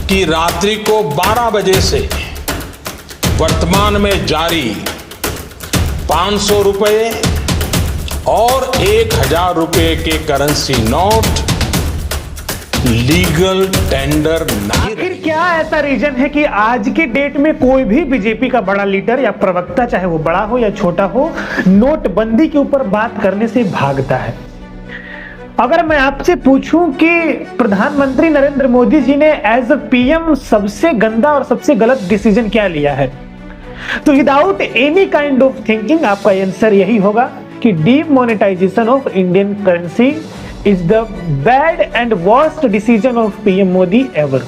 कि रात्रि को 12 बजे से वर्तमान में जारी 500 रुपए और 1000 रुपए के करेंसी नोट लीगल टेंडर नहीं। आखिर क्या ऐसा रीजन है कि आज के डेट में कोई भी बीजेपी का बड़ा लीडर या प्रवक्ता, चाहे वो बड़ा हो या छोटा हो, नोटबंदी के ऊपर बात करने से भागता है? अगर मैं आपसे पूछूं कि प्रधानमंत्री नरेंद्र मोदी जी ने एज अ पीएम सबसे गंदा और सबसे गलत डिसीजन क्या लिया है, तो without any kind of thinking आपका आंसर यही होगा कि demonetisation of Indian currency is the bad and worst decision of PM Modi ever.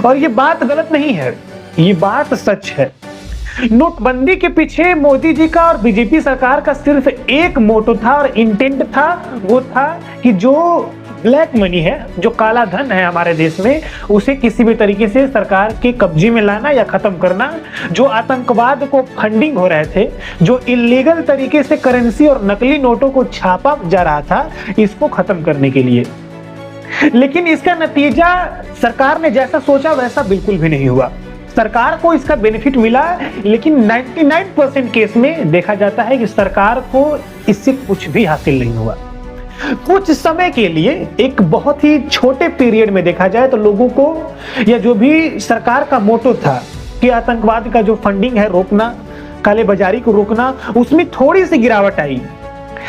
और ये बात गलत नहीं है, ये बात सच है। नोटबंदी के पीछे मोदी जी का और बीजेपी सरकार का सिर्फ एक मोटो था और इंटेंट था, वो था कि जो ब्लैक मनी है, जो काला धन है हमारे देश में, उसे किसी भी तरीके से सरकार के कब्जे में लाना या खत्म करना। जो आतंकवाद को फंडिंग हो रहे थे, जो इलीगल तरीके से करेंसी और नकली नोटों को छापा जा रहा था, इसको खत्म करने के लिए। लेकिन इसका नतीजा सरकार ने जैसा सोचा वैसा बिल्कुल भी नहीं हुआ। सरकार को इसका बेनिफिट मिला, लेकिन 99% केस में देखा जाता है कि सरकार को इससे कुछ भी हासिल नहीं हुआ। कुछ समय के लिए, एक बहुत ही छोटे पीरियड में देखा जाए तो लोगों को, या जो भी सरकार का मोटो था कि आतंकवाद का जो फंडिंग है रोकना, काले बाजारी को रोकना, उसमें थोड़ी सी गिरावट आई।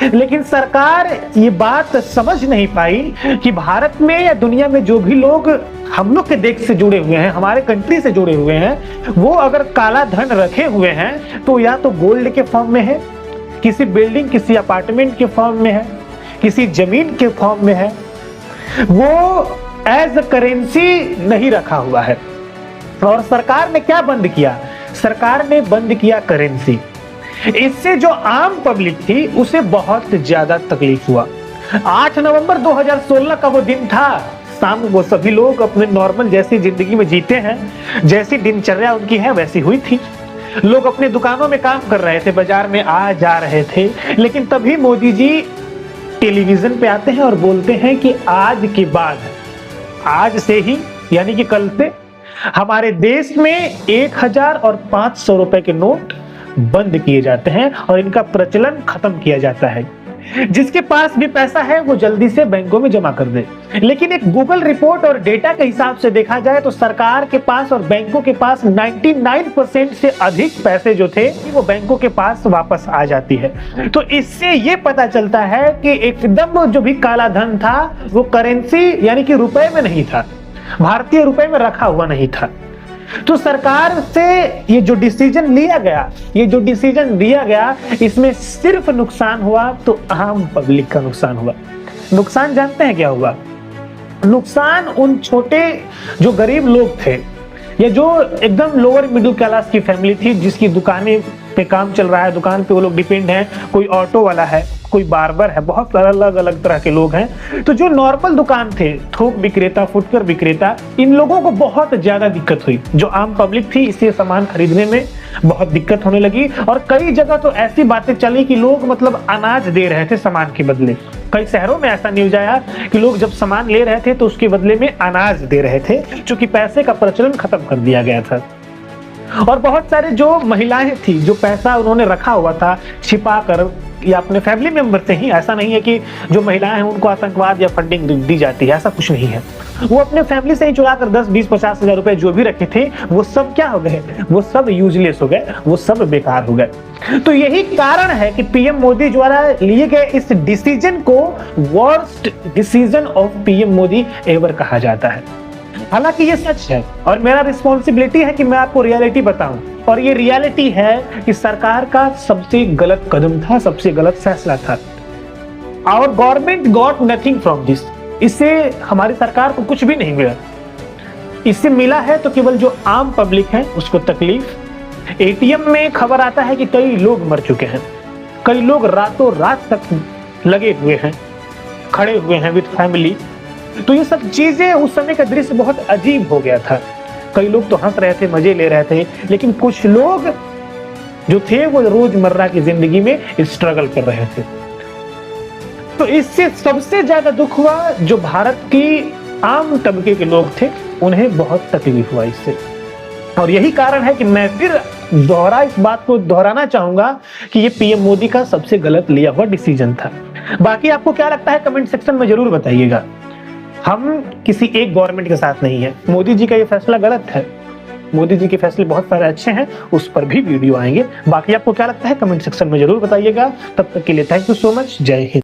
लेकिन सरकार ये बात समझ नहीं पाई कि भारत में या दुनिया में जो भी लोग हम लोग के देश से जुड़े हुए हैं, हमारे कंट्री से जुड़े हुए हैं, वो अगर काला धन रखे हुए हैं तो या तो गोल्ड के फॉर्म में है, किसी बिल्डिंग, किसी अपार्टमेंट के फॉर्म में है, किसी जमीन के फॉर्म में है, वो एज करेंसी नहीं रखा हुआ है। और सरकार ने क्या बंद किया? सरकार ने बंद किया करेंसी। इससे जो आम पब्लिक थी उसे बहुत ज्यादा तकलीफ हुआ। 8 नवंबर 2016 का वो दिन था। शाम को सभी लोग अपने नॉर्मल जैसी जिंदगी में जीते हैं, जैसी दिनचर्या उनकी है वैसी हुई थी। लोग अपने दुकानों में काम कर रहे थे, बाजार में आ जा रहे थे। लेकिन तभी मोदी जी टेलीविजन पे आते हैं और बोलते हैं कि आज के बाद, आज से ही यानी कि कल से, हमारे देश में 1000 और 500 रुपए के नोट बंद किए जाते हैं और इनका प्रचलन खत्म किया जाता है। जिसके पास भी पैसा है वो जल्दी से बैंकों में जमा कर दे। लेकिन एक गूगल रिपोर्ट और डेटा के हिसाब से देखा जाए तो सरकार के पास और बैंकों के पास 99% से अधिक पैसे जो थे वो बैंकों के पास वापस आ जाती है। तो इससे ये पता चलता है कि एकदम जो भी काला धन था वो करेंसी यानी कि रुपए में नहीं था, भारतीय रुपए में रखा हुआ नहीं था। तो सरकार से ये जो डिसीजन लिया गया, इसमें सिर्फ नुकसान हुआ तो आम पब्लिक का नुकसान हुआ। नुकसान जानते हैं क्या हुआ? नुकसान उन छोटे जो गरीब लोग थे या जो एकदम लोअर मिडिल क्लास की फैमिली थी, जिसकी दुकानें पे काम चल रहा है, दुकान पे वो लोग डिपेंड हैं, कोई ऑटो वाला है, कोई बार्बर है, बहुत अलग अलग तरह के लोग हैं। तो जो नॉर्मल दुकान थे, थोक विक्रेता, फुटकर विक्रेता, इन लोगों को बहुत ज्यादा दिक्कत हुई। जो आम पब्लिक थी इससे सामान खरीदने में बहुत दिक्कत होने लगी। और कई जगह तो ऐसी बातें चली कि लोग मतलब अनाज दे रहे थे सामान के बदले। कई शहरों में ऐसा न्यूज आया कि लोग जब सामान ले रहे थे तो उसके बदले में अनाज दे रहे थे, क्योंकि पैसे का प्रचलन खत्म कर दिया गया था। और बहुत सारे जो महिलाएं थी, जो पैसा उन्होंने रखा हुआ था छिपा कर या अपने फैमिली मेंबर से ही, ऐसा नहीं है कि जो महिलाएं हैं उनको आतंकवाद या फंडिंग दी जाती है, ऐसा कुछ नहीं है। वो अपने फैमिली से ही चुरा कर 10, 20, 50 हजार रुपए जो भी रखे थे वो सब क्या हो गए? वो सब यूजलेस हो गए, वो सब बेकार हो गए। तो यही कारण है कि पीएम मोदी द्वारा लिए गए इस डिसीजन को worst decision of PM Modi ever कहा जाता है। हालांकि ये सच है और मेरा रिस्पॉन्सिबिलिटी है कि मैं आपको रियलिटी बताऊं। और ये रियलिटी है कि सरकार का सबसे गलत कदम था, सबसे गलत फैसला था। Our government got nothing from this. इससे हमारी सरकार को कुछ भी नहीं मिला। इससे मिला है तो केवल जो आम पब्लिक है उसको तकलीफ। एटीएम में खबर आता है कि कई लोग मर चुके हैं, कई लोग रातों रात तक लगे हुए हैं, खड़े हुए हैं विद फैमिली। तो ये सब चीजें, उस समय का दृश्य बहुत अजीब हो गया था। कई लोग तो हंस रहे थे, मजे ले रहे थे, लेकिन कुछ लोग जो थे वो रोजमर्रा की जिंदगी में स्ट्रगल कर रहे थे। तो इससे सबसे ज्यादा दुख हुआ जो भारत की आम तबके के लोग थे उन्हें बहुत तकलीफ हुआ इससे। और यही कारण है कि मैं फिर इस बात को दोहराना चाहूंगा कि ये पीएम मोदी का सबसे गलत लिया हुआ डिसीजन था। बाकी आपको क्या लगता है कमेंट सेक्शन में जरूर बताइएगा। हम किसी एक गवर्नमेंट के साथ नहीं है। मोदी जी का ये फैसला गलत है। मोदी जी के फैसले बहुत सारे अच्छे हैं, उस पर भी वीडियो आएंगे। बाकी आपको क्या लगता है कमेंट सेक्शन में जरूर बताइएगा। तब तक के लिए थैंक यू सो मच। जय हिंद।